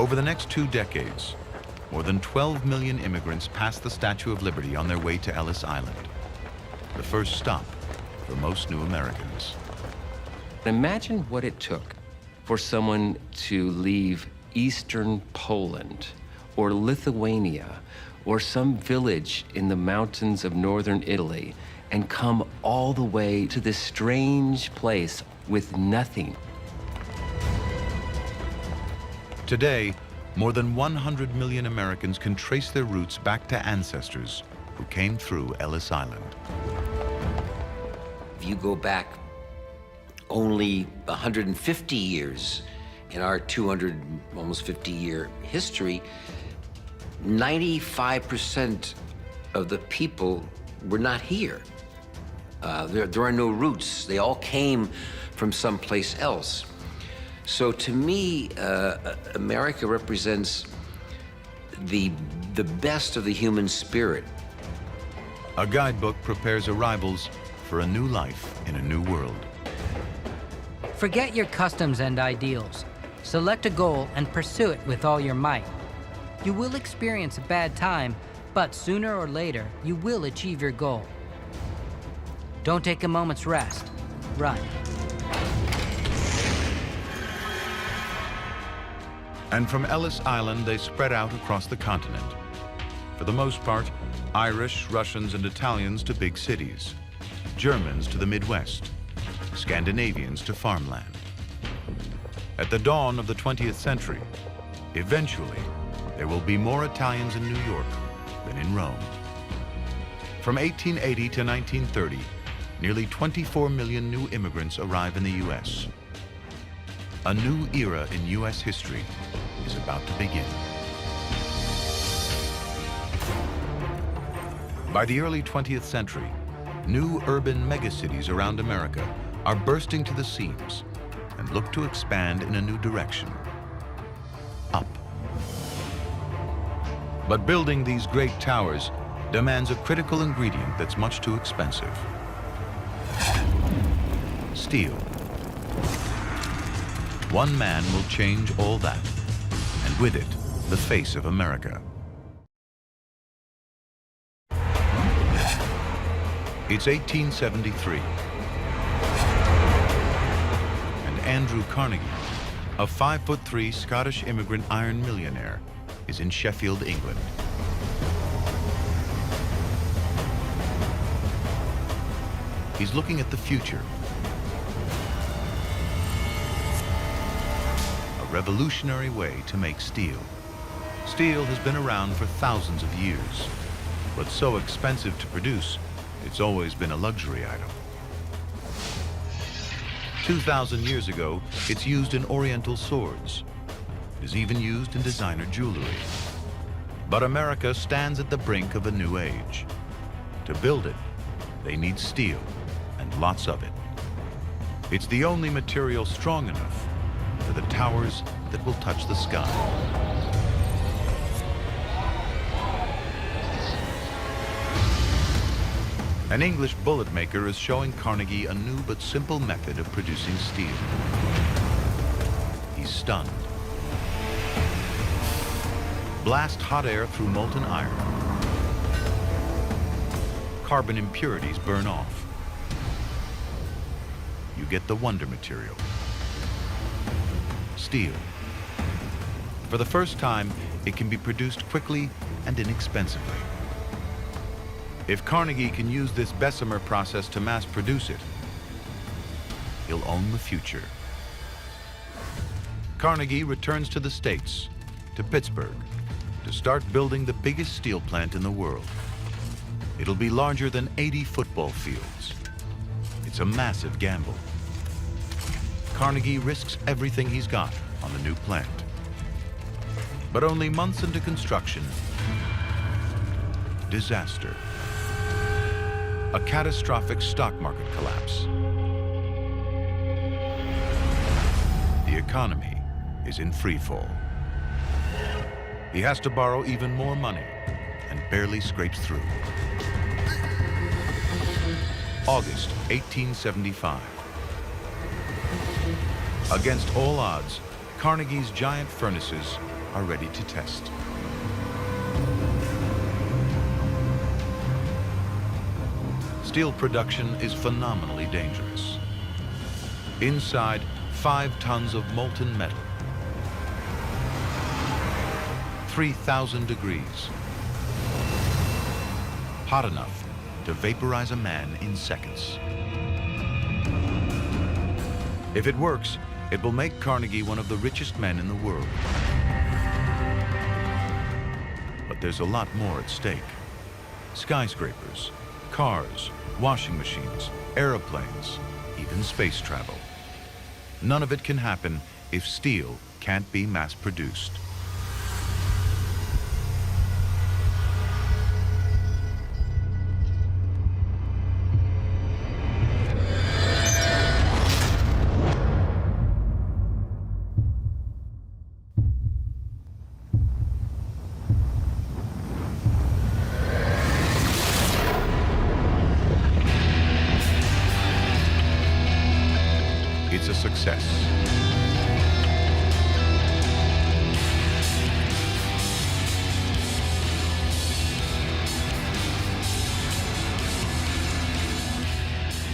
Over the next 2 decades, more than 12 million immigrants passed the Statue of Liberty on their way to Ellis Island, the first stop for most new Americans. Imagine what it took for someone to leave Eastern Poland or Lithuania or some village in the mountains of northern Italy and come all the way to this strange place with nothing. Today, more than 100 million Americans can trace their roots back to ancestors who came through Ellis Island. If you go back only 150 years in our 200, almost 50-year history, 95% of the people were not here. There are no roots. They all came from someplace else. So to me, America represents the best of the human spirit. A guidebook prepares arrivals for a new life in a new world. Forget your customs and ideals. Select a goal and pursue it with all your might. You will experience a bad time, but sooner or later, you will achieve your goal. Don't take a moment's rest. Run. And from Ellis Island, they spread out across the continent. For the most part, Irish, Russians, and Italians to big cities, Germans to the Midwest, Scandinavians to farmland. At the dawn of the 20th century, eventually, there will be more Italians in New York than in Rome. From 1880 to 1930, nearly 24 million new immigrants arrive in the U.S. A new era in U.S. history is about to begin. By the early 20th century, new urban megacities around America are bursting to the seams and look to expand in a new direction, up. But building these great towers demands a critical ingredient that's much too expensive: steel. One man will change all that, and with it, the face of America. It's 1873, and Andrew Carnegie, a 5'3" Scottish immigrant iron millionaire, is in Sheffield, England. He's looking at the future. A revolutionary way to make steel. Steel has been around for thousands of years, but so expensive to produce, it's always been a luxury item. 2,000 years ago, it's used in Oriental swords. It is even used in designer jewelry. But America stands at the brink of a new age. To build it, they need steel, and lots of it. It's the only material strong enough for the towers that will touch the sky. An English bullet maker is showing Carnegie a new but simple method of producing steel. He's stunned. Blast hot air through molten iron. Carbon impurities burn off. You get the wonder material: steel. For the first time, it can be produced quickly and inexpensively. If Carnegie can use this Bessemer process to mass produce it, he'll own the future. Carnegie returns to the States, to Pittsburgh, to start building the biggest steel plant in the world. It'll be larger than 80 football fields. It's a massive gamble. Carnegie risks everything he's got on the new plant. But only months into construction, disaster. A catastrophic stock market collapse. The economy is in free fall. He has to borrow even more money and barely scrapes through. August 1875. Against all odds, Carnegie's giant furnaces are ready to test. Steel production is phenomenally dangerous. Inside, 5 tons of molten metal. 3,000 degrees. Hot enough to vaporize a man in seconds. If it works, it will make Carnegie one of the richest men in the world. But there's a lot more at stake. Skyscrapers, cars, washing machines, airplanes, even space travel. None of it can happen if steel can't be mass-produced. It's a success.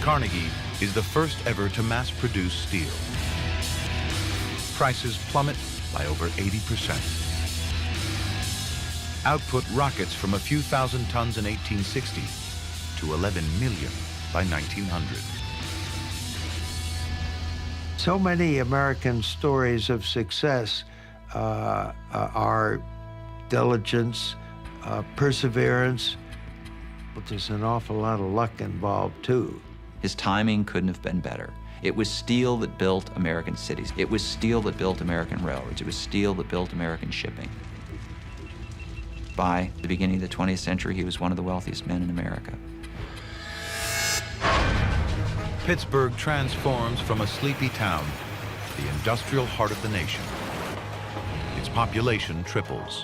Carnegie is the first ever to mass-produce steel. Prices plummet by over 80%. Output rockets from a few thousand tons in 1860 to 11 million by 1900. So many American stories of success are diligence, perseverance, but there's an awful lot of luck involved too. His timing couldn't have been better. It was steel that built American cities. It was steel that built American railroads. It was steel that built American shipping. By the beginning of the 20th century, he was one of the wealthiest men in America. Pittsburgh transforms from a sleepy town to the industrial heart of the nation. Its population triples.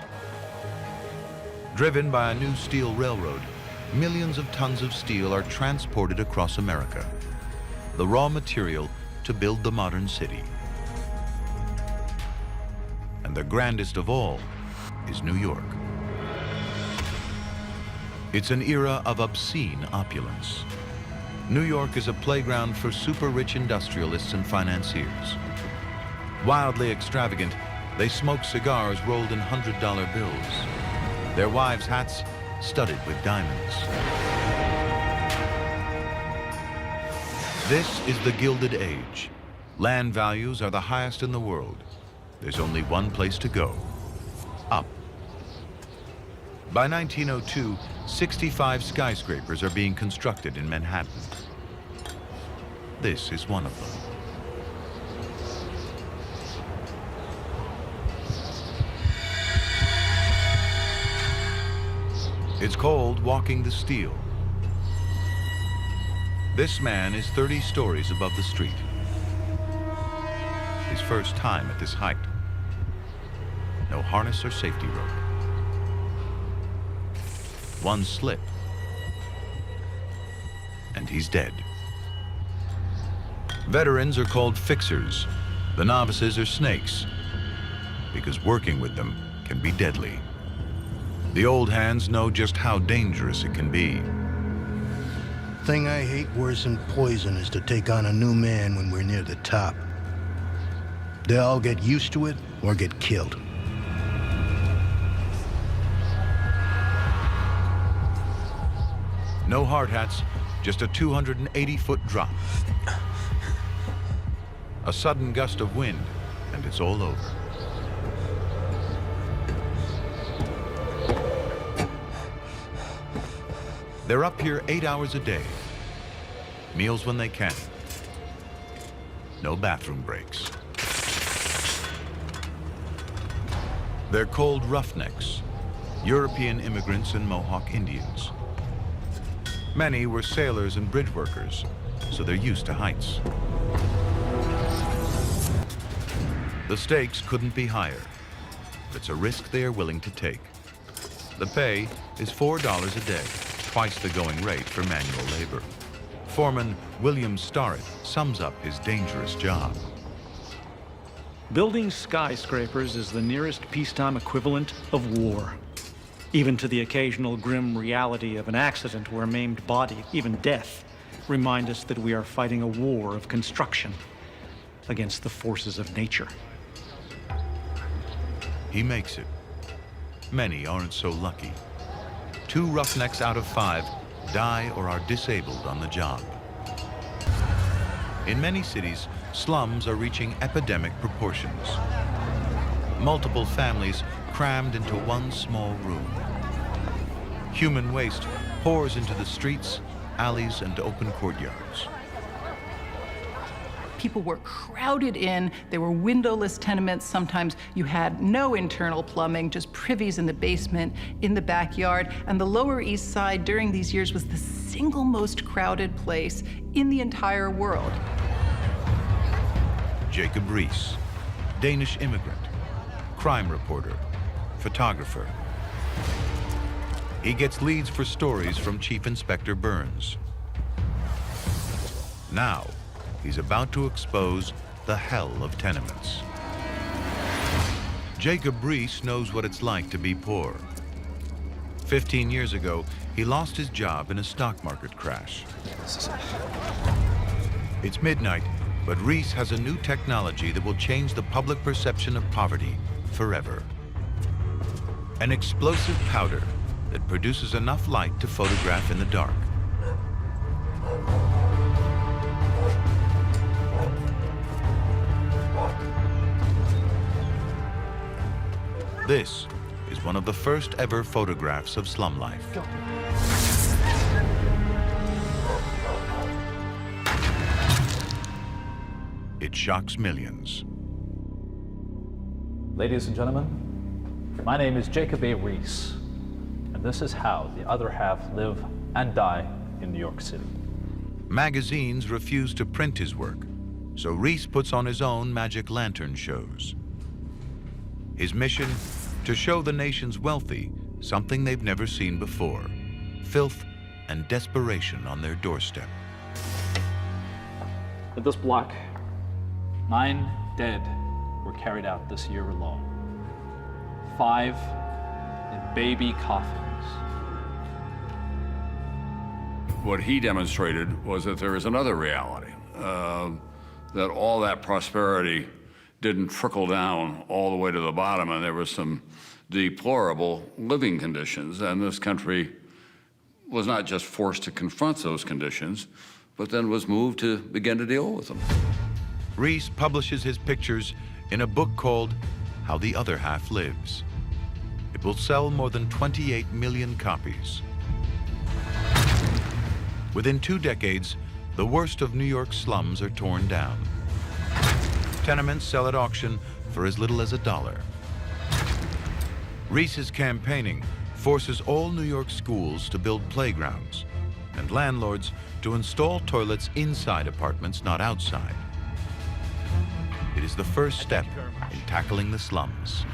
Driven by a new steel railroad, millions of tons of steel are transported across America, the raw material to build the modern city. And the grandest of all is New York. It's an era of obscene opulence. New York is a playground for super-rich industrialists and financiers. Wildly extravagant, they smoke cigars rolled in $100 bills. Their wives' hats studded with diamonds. This is the Gilded Age. Land values are the highest in the world. There's only one place to go: up. By 1902, 65 skyscrapers are being constructed in Manhattan. This is one of them. It's called walking the steel. This man is 30 stories above the street. His first time at this height. No harness or safety rope. One slip, and he's dead. Veterans are called fixers. The novices are snakes, because working with them can be deadly. The old hands know just how dangerous it can be. Thing I hate worse than poison is to take on a new man when we're near the top. They all get used to it or get killed. No hard hats, just a 280-foot drop. A sudden gust of wind, and it's all over. They're up here 8 hours a day. Meals when they can. No bathroom breaks. They're called roughnecks, European immigrants and Mohawk Indians. Many were sailors and bridge workers, so they're used to heights. The stakes couldn't be higher. It's a risk they are willing to take. The pay is $4 a day, twice the going rate for manual labor. Foreman William Starrett sums up his dangerous job. Building skyscrapers is the nearest peacetime equivalent of war. Even to the occasional grim reality of an accident or a maimed body, even death, remind us that we are fighting a war of construction against the forces of nature. He makes it. Many aren't so lucky. 2 roughnecks out of 5 die or are disabled on the job. In many cities, slums are reaching epidemic proportions. Multiple families crammed into one small room. Human waste pours into the streets, alleys, and open courtyards. People were crowded in. There were windowless tenements. Sometimes you had no internal plumbing, just privies in the basement, in the backyard. And the Lower East Side during these years was the single most crowded place in the entire world. Jacob Riis, Danish immigrant, crime reporter, photographer. He gets leads for stories from Chief Inspector Burns. Now, he's about to expose the hell of tenements. Jacob Riis knows what it's like to be poor. 15 years ago, he lost his job in a stock market crash. It's midnight, but Riis has a new technology that will change the public perception of poverty forever. An explosive powder that produces enough light to photograph in the dark. This is one of the first ever photographs of slum life. It shocks millions. Ladies and gentlemen, my name is Jacob A. Riis, and this is how the other half live and die in New York City. Magazines refuse to print his work, so Riis puts on his own magic lantern shows. His mission, to show the nation's wealthy something they've never seen before, filth and desperation on their doorstep. In this block, 9 dead were carried out this year alone. 5 in baby coffins. What he demonstrated was that there is another reality, that all that prosperity didn't trickle down all the way to the bottom, and there was some deplorable living conditions, and this country was not just forced to confront those conditions, but then was moved to begin to deal with them. Riis publishes his pictures in a book called How the Other Half Lives. It will sell more than 28 million copies. Within 2 decades, the worst of New York's slums are torn down. Tenements sell at auction for as little as $1. Riis's campaigning forces all New York schools to build playgrounds and landlords to install toilets inside apartments, not outside. It is the first step in tackling the slums.